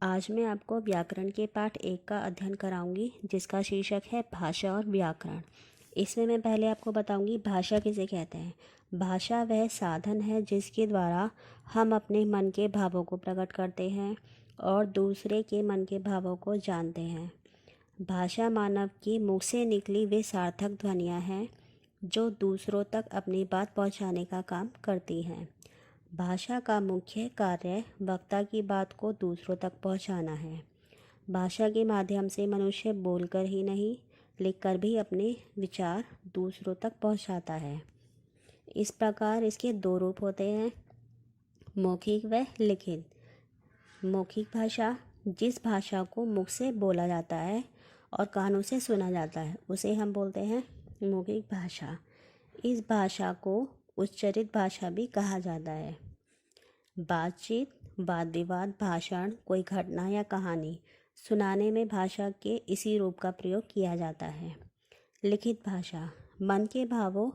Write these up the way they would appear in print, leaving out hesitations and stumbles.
आज मैं आपको व्याकरण के पाठ 1 का अध्ययन कराऊंगी, जिसका शीर्षक है भाषा और व्याकरण। इसमें मैं पहले आपको बताऊंगी भाषा किसे कहते हैं। भाषा वह साधन है जिसके द्वारा हम अपने मन के भावों को प्रकट करते हैं और दूसरे के मन के भावों को जानते हैं। भाषा मानव के मुख से निकली वे सार्थक ध्वनियाँ हैं जो दूसरों तक अपनी बात पहुंचाने का काम करती हैं। भाषा का मुख्य कार्य वक्ता की बात को दूसरों तक पहुंचाना है। भाषा के माध्यम से मनुष्य बोलकर ही नहीं, लिखकर भी अपने विचार दूसरों तक पहुंचाता है। इस प्रकार इसके 2 रूप होते हैं, मौखिक व लिखित। मौखिक भाषा, जिस भाषा को मुख से बोला जाता है और कानों से सुना जाता है, उसे हम बोलते हैं मौखिक भाषा। इस भाषा को उच्चरित भाषा भी कहा जाता है। बातचीत, वाद विवाद, भाषण, कोई घटना या कहानी सुनाने में भाषा के इसी रूप का प्रयोग किया जाता है। लिखित भाषा, मन के भावों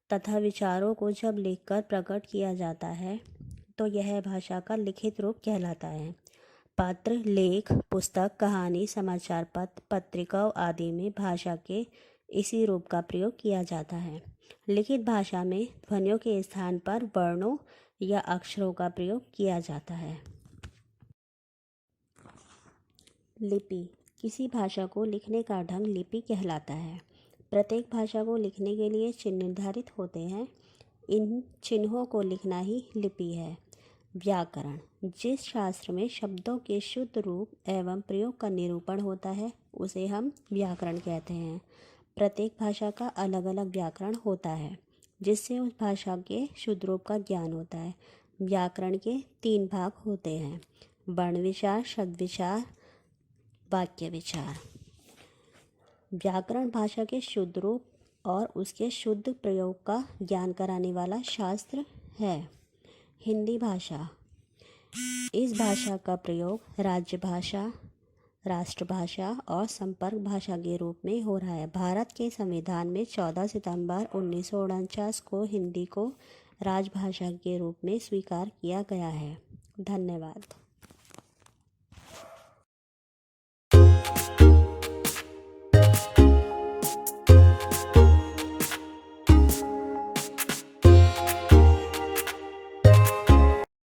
तथा विचारों को जब लिखकर प्रकट किया जाता है तो यह भाषा का लिखित रूप कहलाता है। पत्र, लेख, पुस्तक, कहानी, समाचार पत्र, पत्रिकाओं आदि में भाषा के इसी रूप का प्रयोग किया जाता है। लिखित भाषा में ध्वनियों के स्थान पर वर्णों या अक्षरों का प्रयोग किया जाता है। लिपि, किसी भाषा को लिखने का ढंग लिपि कहलाता है। प्रत्येक भाषा को लिखने के लिए चिन्ह निर्धारित होते हैं। इन चिन्हों को लिखना ही लिपि है। व्याकरण, जिस शास्त्र में शब्दों के शुद्ध रूप एवं प्रयोग का निरूपण होता है उसे हम व्याकरण कहते हैं। प्रत्येक भाषा का अलग अलग व्याकरण होता है जिससे उस भाषा के शुद्ध रूप का ज्ञान होता है। व्याकरण के 3 भाग होते हैं, वर्ण विचार, शब्द विचार, वाक्य विचार। व्याकरण भाषा के शुद्ध रूप और उसके शुद्ध प्रयोग का ज्ञान कराने वाला शास्त्र है। हिंदी भाषा, इस भाषा का प्रयोग राज्य भाषा, राष्ट्रभाषा और संपर्क भाषा के रूप में हो रहा है। भारत के संविधान में 14 सितंबर 1949 को हिंदी को राजभाषा के रूप में स्वीकार किया गया है। धन्यवाद।